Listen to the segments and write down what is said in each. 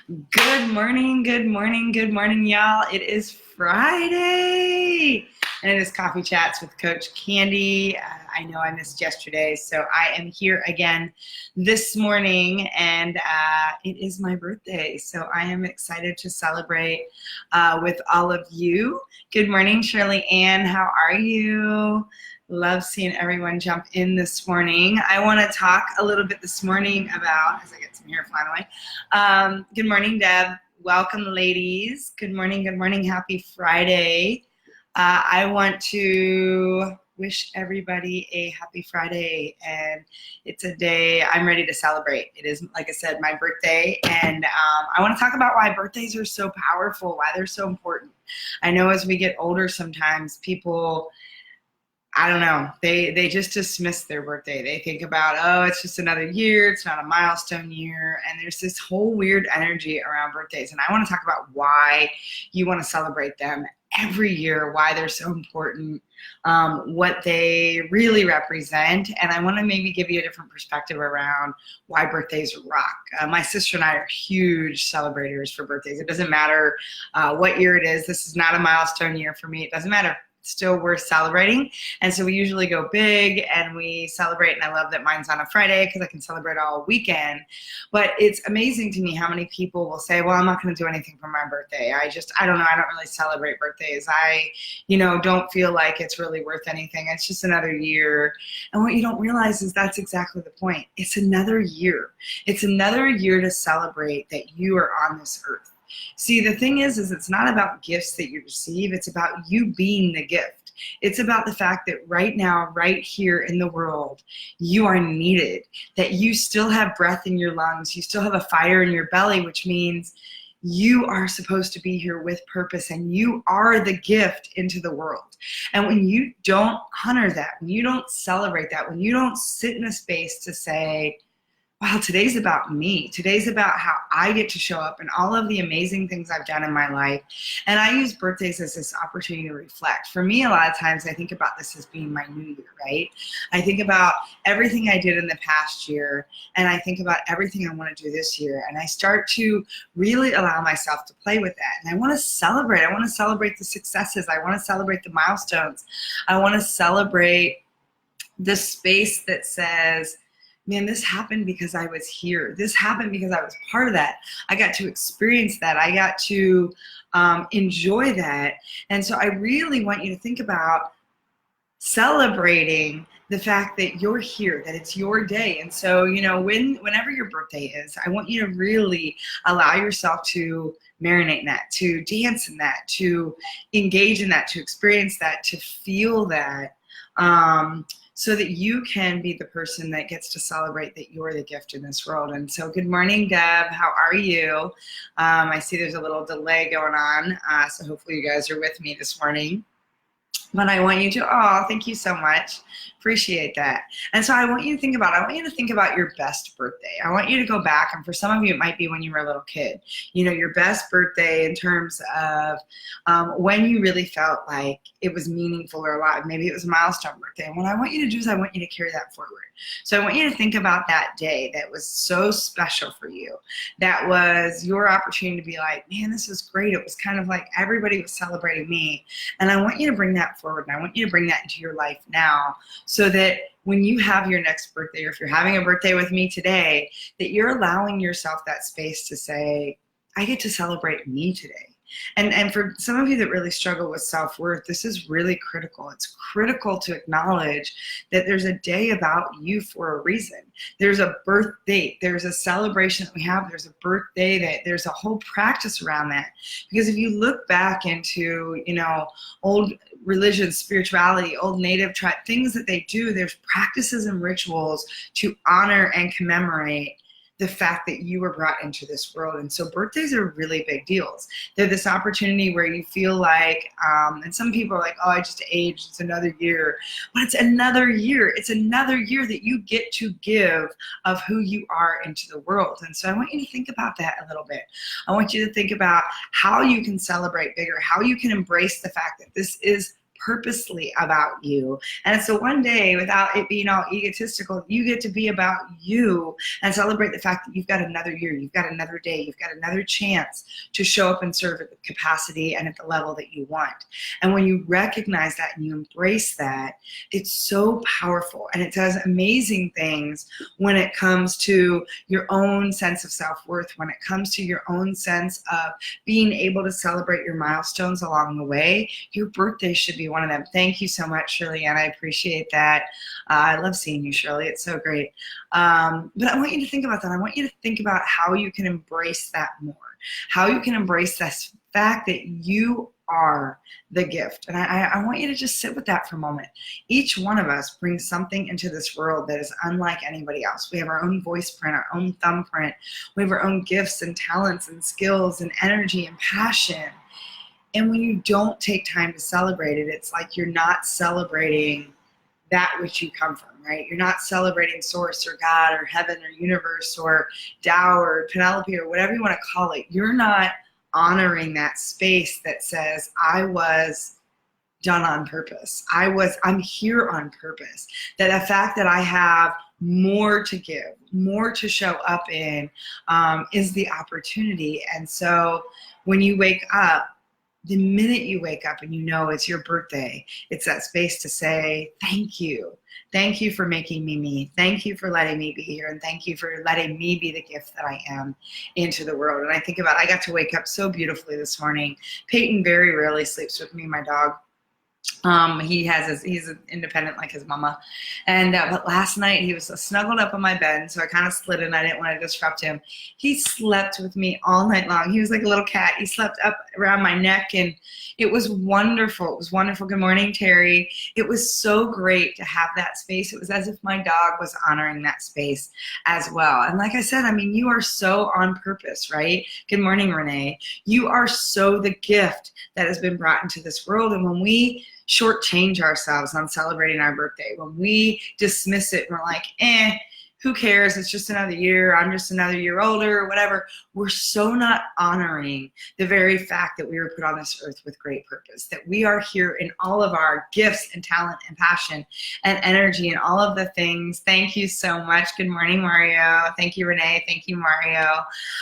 Good morning, good morning, good morning, y'all. It is Friday, and it is Coffee Chats with Coach Candy. I know I missed yesterday, so I am here again this morning, and it is my birthday, so I am excited to celebrate with all of you. Good morning, Shirley Ann. How are you? Love seeing everyone jump in this morning. I want to talk a little bit this morning about, as I get some hair flying away. Good morning, Deb. Welcome, ladies. Good morning, good morning. Happy Friday. I want to wish everybody a happy Friday, and it's a day I'm ready to celebrate. It is, like I said, my birthday, and I want to talk about why birthdays are so powerful, why they're so important. I know as we get older, sometimes people, I don't know, they just dismiss their birthday. They think about, oh, it's just another year, it's not a milestone year, and there's this whole weird energy around birthdays. And I want to talk about why you want to celebrate them every year, why they're so important, what they really represent, and I want to maybe give you a different perspective around why birthdays rock. My sister and I are huge celebrators for birthdays. It doesn't matter what year it is. This is not a milestone year for me. It doesn't matter. Still worth celebrating. And so we usually go big and we celebrate, and I love that mine's on a Friday because I can celebrate all weekend. But it's amazing to me how many people will say, well, I'm not going to do anything for my birthday. I don't know, I don't really celebrate birthdays. I don't feel like it's really worth anything. It's just another year. And what you don't realize is that's exactly the point. It's another year. It's another year to celebrate that you are on this earth. See, the thing is it's not about gifts that you receive. It's about you being the gift. It's about the fact that right now, right here in the world, you are needed, that you still have breath in your lungs. You still have a fire in your belly, which means you are supposed to be here with purpose, and you are the gift into the world. And when you don't honor that, when you don't celebrate that, when you don't sit in a space to say, wow, today's about me. Today's about how I get to show up and all of the amazing things I've done in my life. And I use birthdays as this opportunity to reflect. For me, a lot of times I think about this as being my new year, right? I think about everything I did in the past year, and I think about everything I want to do this year. And I start to really allow myself to play with that. And I want to celebrate. I want to celebrate the successes. I want to celebrate the milestones. I want to celebrate the space that says, man, this happened because I was here. This happened because I was part of that. I got to experience that. I got to enjoy that. And so I really want you to think about celebrating the fact that you're here, that it's your day. And so, whenever your birthday is, I want you to really allow yourself to marinate in that, to dance in that, to engage in that, to experience that, to feel that. So that you can be the person that gets to celebrate that you're the gift in this world. And so good morning, Deb. How are you? I see there's a little delay going on, so hopefully you guys are with me this morning. But I want you to, thank you so much. Appreciate that. And so I want you to think about your best birthday. I want you to go back, and for some of you, it might be when you were a little kid. Your best birthday in terms of when you really felt like it was meaningful or alive. Maybe it was a milestone birthday. And what I want you to do is I want you to carry that forward. So I want you to think about that day that was so special for you. That was your opportunity to be like, man, this is great. It was kind of like everybody was celebrating me. And I want you to bring that forward, and I want you to bring that into your life now, so that when you have your next birthday, or if you're having a birthday with me today, that you're allowing yourself that space to say, I get to celebrate me today. And for some of you that really struggle with self-worth, this is really critical. It's critical to acknowledge that there's a day about you for a reason. There's a birth date. There's a celebration that we have. There's a birthday. That there's a whole practice around that. Because if you look back into, old religion, spirituality, old native tribe, things that they do, there's practices and rituals to honor and commemorate the fact that you were brought into this world. And so birthdays are really big deals. They're this opportunity where you feel like, and some people are like, I just aged, it's another year. But it's another year. It's another year that you get to give of who you are into the world. And so I want you to think about that a little bit. I want you to think about how you can celebrate bigger, how you can embrace the fact that this is purposely about you. And so one day, without it being all egotistical, you get to be about you and celebrate the fact that you've got another year, you've got another day, you've got another chance to show up and serve at the capacity and at the level that you want. And when you recognize that and you embrace that, it's so powerful, and it does amazing things when it comes to your own sense of self-worth, when it comes to your own sense of being able to celebrate your milestones along the way. Your birthday should be one of them. Thank you so much, Shirley Ann. I appreciate that. I love seeing you, Shirley. It's so great. But I want you to think about that. I want you to think about how you can embrace that more, how you can embrace this fact that you are the gift. And I want you to just sit with that for a moment. Each one of us brings something into this world that is unlike anybody else. We have our own voice print, our own thumbprint. We have our own gifts and talents and skills and energy and passion. And when you don't take time to celebrate it, it's like you're not celebrating that which you come from, right? You're not celebrating source or God or heaven or universe or Tao or Penelope or whatever you want to call it. You're not honoring that space that says, I was done on purpose. I'm here on purpose. That the fact that I have more to give, more to show up in, is the opportunity. And so when you wake up, the minute you wake up and you know it's your birthday, it's that space to say, thank you. Thank you for making me me. Thank you for letting me be here. And thank you for letting me be the gift that I am into the world. And I think about, I got to wake up so beautifully this morning. Peyton very rarely sleeps with me, my dog. He's independent like his mama. And, but last night he was snuggled up on my bed. So I kind of slid in. I didn't want to disrupt him. He slept with me all night long. He was like a little cat. He slept up around my neck, and it was wonderful. It was wonderful. Good morning, Terry. It was so great to have that space. It was as if my dog was honoring that space as well. And like I said, I mean, you are so on purpose, right? Good morning, Renee. You are so the gift that has been brought into this world. And when we shortchange ourselves on celebrating our birthday, when we dismiss it and we're like, who cares? It's just another year. I'm just another year older or whatever. We're so not honoring the very fact that we were put on this earth with great purpose, that we are here in all of our gifts and talent and passion and energy and all of the things. Thank you so much. Good morning, Mario. Thank you, Renee. Thank you, Mario.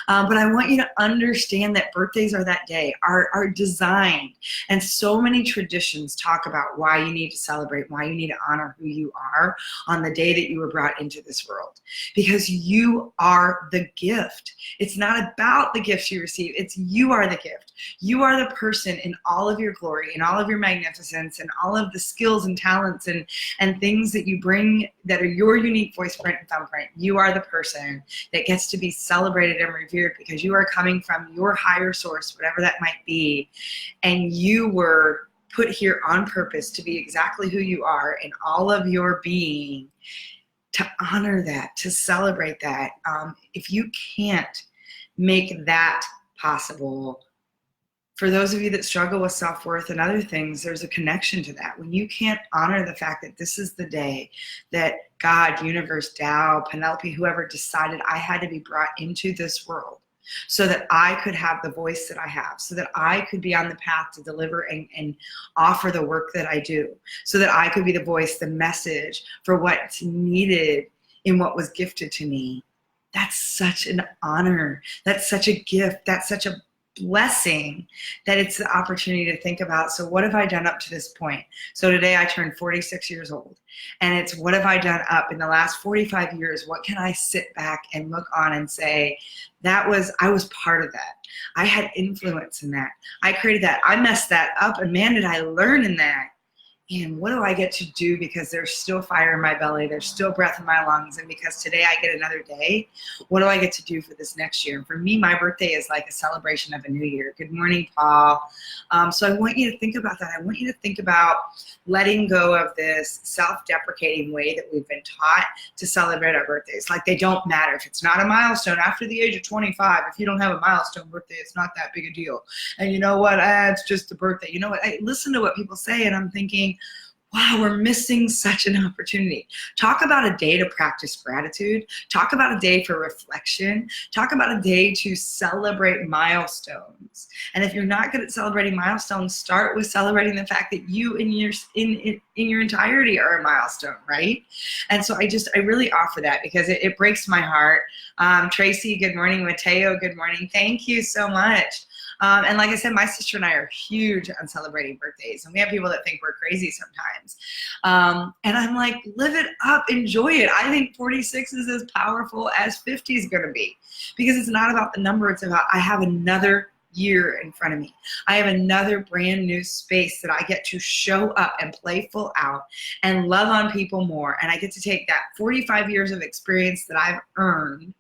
But I want you to understand that birthdays are that day, are designed. And so many traditions talk about why you need to celebrate, why you need to honor who you are on the day that you were brought into this world. Because you are the gift. It's not about the gifts you receive. It's you are the gift. You are the person in all of your glory and all of your magnificence and all of the skills and talents and things that you bring that are your unique voice print and thumbprint. You are the person that gets to be celebrated and revered because you are coming from your higher source, whatever that might be, and you were put here on purpose to be exactly who you are in all of your being. To honor that, to celebrate that. If you can't make that possible, for those of you that struggle with self-worth and other things, there's a connection to that. When you can't honor the fact that this is the day that God, universe, Tao, Penelope, whoever decided I had to be brought into this world so that I could have the voice that I have, so that I could be on the path to deliver and offer the work that I do, so that I could be the voice, the message for what's needed in what was gifted to me. That's such an honor. That's such a gift. That's such a blessing that it's the opportunity to think about, so what have I done up to this point? So today I turned 46 years old, and it's what have I done up in the last 45 years? What can I sit back and look on and say, I was part of that. I had influence in that. I created that. I messed that up, and man, did I learn in that. And what do I get to do because there's still fire in my belly, there's still breath in my lungs, and because today I get another day, what do I get to do for this next year? For me, my birthday is like a celebration of a new year. Good morning, Paul. So I want you to think about that. I want you to think about letting go of this self-deprecating way that we've been taught to celebrate our birthdays. Like they don't matter. If it's not a milestone after the age of 25, if you don't have a milestone birthday, it's not that big a deal. And you know what? It's just a birthday. You know what? I listen to what people say, and I'm thinking, wow, we're missing such an opportunity. Talk about a day to practice gratitude. Talk about a day for reflection. Talk about a day to celebrate milestones. And if you're not good at celebrating milestones, start with celebrating the fact that you in your entirety are a milestone, right? And so I really offer that because it breaks my heart. Tracy, good morning. Mateo, good morning. Thank you so much. And like I said, my sister and I are huge on celebrating birthdays. And we have people that think we're crazy sometimes. And I'm like, live it up, enjoy it. I think 46 is as powerful as 50 is going to be. Because it's not about the number, it's about I have another year in front of me. I have another brand new space that I get to show up and play full out and love on people more. And I get to take that 45 years of experience that I've earned,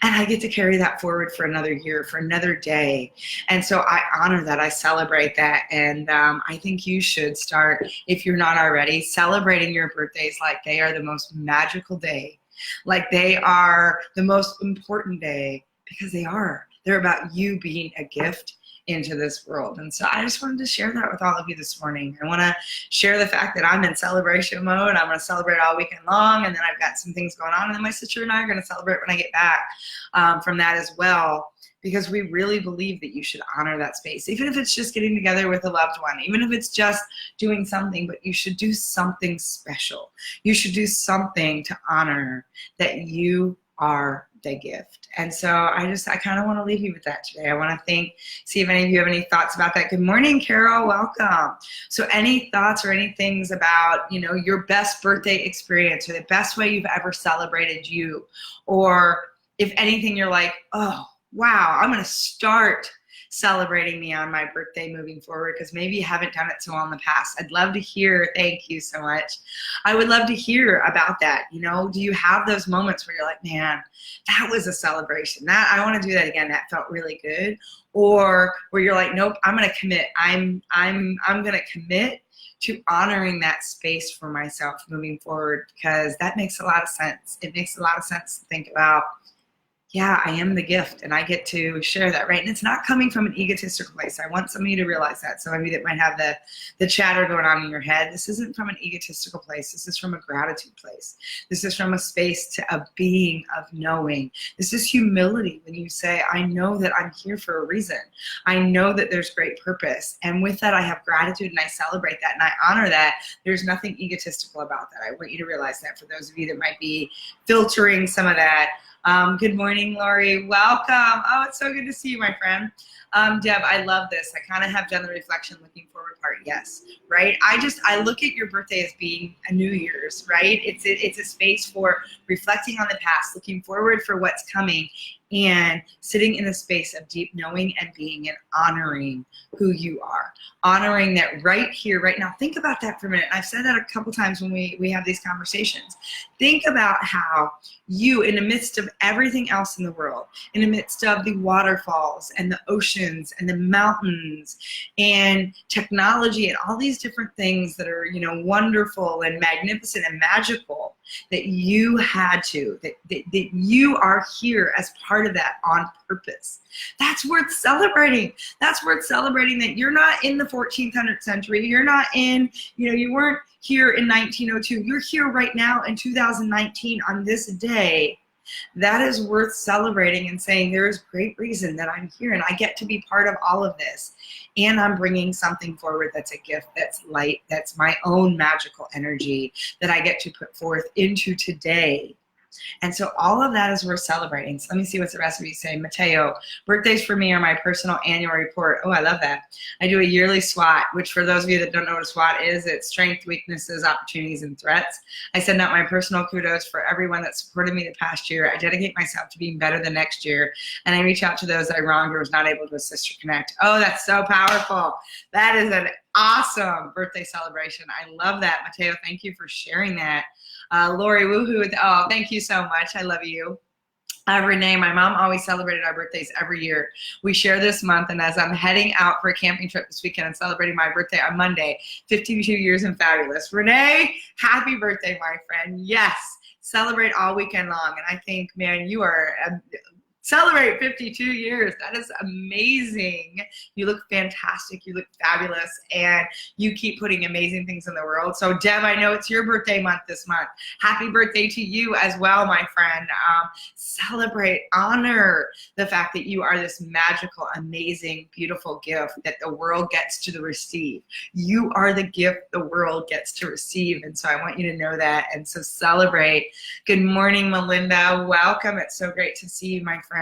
and I get to carry that forward for another year, for another day. And so I honor that. I celebrate that. And I think you should start, if you're not already, celebrating your birthdays like they are the most magical day, like they are the most important day, because they are. They're about you being a gift into this world. And so I just wanted to share that with all of you this morning. I want to share the fact that I'm in celebration mode. I'm going to celebrate all weekend long, and then I've got some things going on, and then my sister and I are going to celebrate when I get back from that as well, because we really believe that you should honor that space, even if it's just getting together with a loved one, even if it's just doing something, but you should do something special. You should do something to honor that you are the gift. And so I kind of want to leave you with that today. I want to see if any of you have any thoughts about that. Good morning, Carol, welcome. So any thoughts or any things about, your best birthday experience or the best way you've ever celebrated you, or if anything, you're like, oh, wow, I'm going to start celebrating me on my birthday moving forward, because maybe you haven't done it so well in the past. I'd love to hear. Thank you so much. I would love to hear about that. Do you have those moments where you're like, man, that was a celebration. That I want to do that again. That felt really good. Or where you're like, nope, I'm going to commit. I'm going to commit to honoring that space for myself moving forward, because that makes a lot of sense. It makes a lot of sense to think about, yeah, I am the gift, and I get to share that, right? And it's not coming from an egotistical place. I want some of you to realize that. Some of you that might have the chatter going on in your head, this isn't from an egotistical place. This is from a gratitude place. This is from a space to a being of knowing. This is humility when you say, I know that I'm here for a reason. I know that there's great purpose. And with that, I have gratitude, and I celebrate that, and I honor that. There's nothing egotistical about that. I want you to realize that, for those of you that might be filtering some of that. Good morning, Lori. Welcome. Oh, it's so good to see you, my friend. Deb, I love this. I kind of have done the reflection looking forward part. Yes, right? I look at your birthday as being a New Year's, right? It's a space for reflecting on the past, looking forward for what's coming, and sitting in a space of deep knowing and being and honoring who you are. Honoring that right here, right now. Think about that for a minute. I've said that a couple times when we have these conversations. Think about how you, in the midst of everything else in the world, in the midst of the waterfalls and the oceans and the mountains and technology and all these different things that are, wonderful and magnificent and magical, that you had to, that you are here as part of that on purpose. That's worth celebrating. That's worth celebrating, that you're not in the 1400th century. You're not in, you weren't here in 1902. You're here right now in 2019 on this day. That is worth celebrating and saying there is great reason that I'm here, and I get to be part of all of this. And I'm bringing something forward that's a gift, that's light, that's my own magical energy that I get to put forth into today. And so all of that is worth celebrating. So let me see what the rest of you say. Mateo, birthdays for me are my personal annual report. Oh, I love that. I do a yearly SWOT, which for those of you that don't know what a SWOT is, it's strengths, weaknesses, opportunities, and threats. I send out my personal kudos for everyone that supported me the past year. I dedicate myself to being better the next year. And I reach out to those I wronged or was not able to assist or connect. Oh, that's so powerful. That is an awesome birthday celebration. I love that. Mateo, thank you for sharing that. Lori, woohoo. Oh, thank you so much. I love you. Renee, my mom always celebrated our birthdays every year. We share this month, and as I'm heading out for a camping trip this weekend and celebrating my birthday on Monday, 52 years and fabulous. Renee, happy birthday, my friend. Yes, celebrate all weekend long. And I think, man, you are Celebrate 52 years. That is amazing. You look fantastic. You look fabulous. And you keep putting amazing things in the world. So Deb, I know it's your birthday month this month. Happy birthday to you as well, my friend. Celebrate, honor the fact that you are this magical, amazing, beautiful gift that the world gets to receive. You are the gift the world gets to receive. And so I want you to know that. And so celebrate. Good morning, Melinda. Welcome. It's so great to see you, my friend.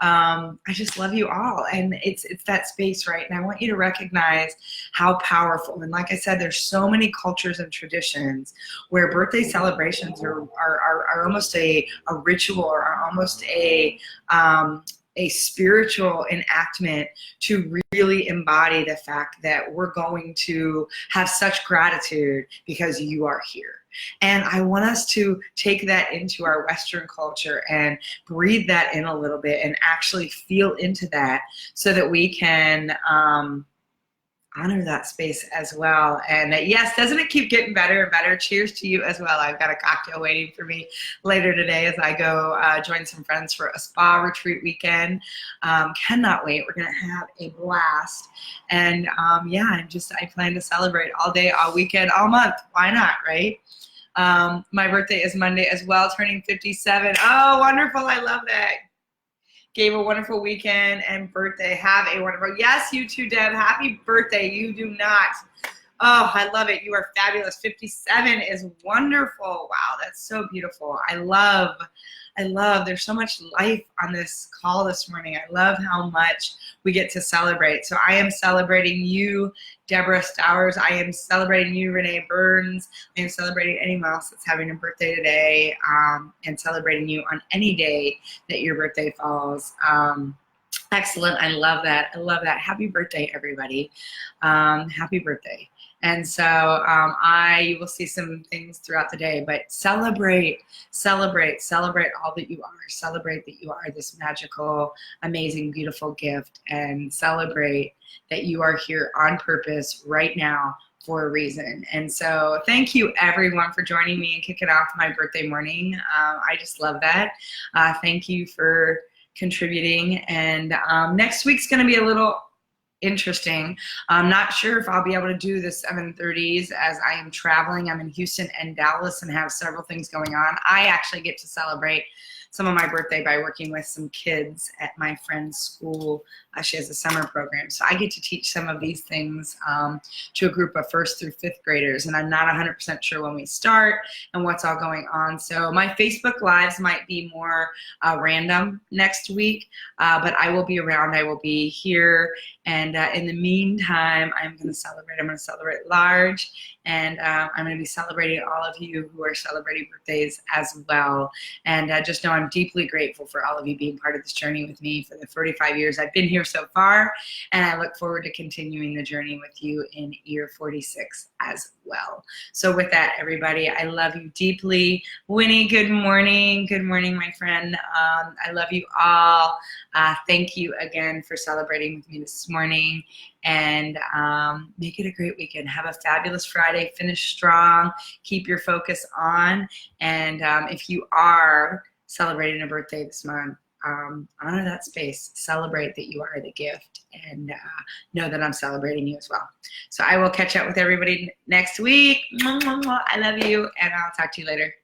I just love you all. And it's that space, right? And I want you to recognize how powerful. And like I said, there's so many cultures and traditions where birthday celebrations are almost a ritual, or are almost a spiritual enactment to really embody the fact that we're going to have such gratitude because you are here. And I want us to take that into our Western culture and breathe that in a little bit and actually feel into that so that we can honor that space as well. And yes, doesn't it keep getting better and better? Cheers to you as well. I've got a cocktail waiting for me later today as I go join some friends for a spa retreat weekend. Cannot wait. We're going to have a blast. And yeah, I plan to celebrate all day, all weekend, all month. Why not, right? My birthday is Monday as well, turning 57. Oh, wonderful. I love that. Gave a wonderful weekend and birthday. Have a wonderful, yes, you too, Deb. Happy birthday. You do not. Oh, I love it. You are fabulous. 57 is wonderful. Wow, that's so beautiful. I love, there's so much life on this call this morning. I love how much we get to celebrate. So I am celebrating you, Deborah Stowers. I am celebrating you, Renee Burns. I am celebrating anyone else that's having a birthday today, and celebrating you on any day that your birthday falls. Excellent. I love that. I love that. Happy birthday, everybody. Happy birthday. And so you will see some things throughout the day, but celebrate all that you are. Celebrate that you are this magical, amazing, beautiful gift, and celebrate that you are here on purpose right now for a reason. And so thank you everyone for joining me and kicking off my birthday morning. I just love that. Thank you for contributing. And next week's going to be a little interesting. I'm not sure if I'll be able to do the 7:30s as I am traveling. I'm in Houston and Dallas and have several things going on. I actually get to celebrate some of my birthday by working with some kids at my friend's school. She has a summer program. So I get to teach some of these things to a group of 1st through 5th graders. And I'm not 100% sure when we start and what's all going on. So my Facebook Lives might be more random next week, but I will be around. I will be here. And in the meantime, I'm going to celebrate. I'm going to celebrate large. And I'm going to be celebrating all of you who are celebrating birthdays as well. And just know I'm deeply grateful for all of you being part of this journey with me for the 35 years I've been here so far. And I look forward to continuing the journey with you in year 46 as well. So with that, everybody, I love you deeply. Winnie, good morning. Good morning, my friend. I love you all. Thank you again for celebrating with me this morning. And make it a great weekend. Have a fabulous Friday. Finish strong. Keep your focus on. And if you are celebrating a birthday this month, honor that space. Celebrate that you are the gift. And know that I'm celebrating you as well. So I will catch up with everybody next week. I love you. And I'll talk to you later.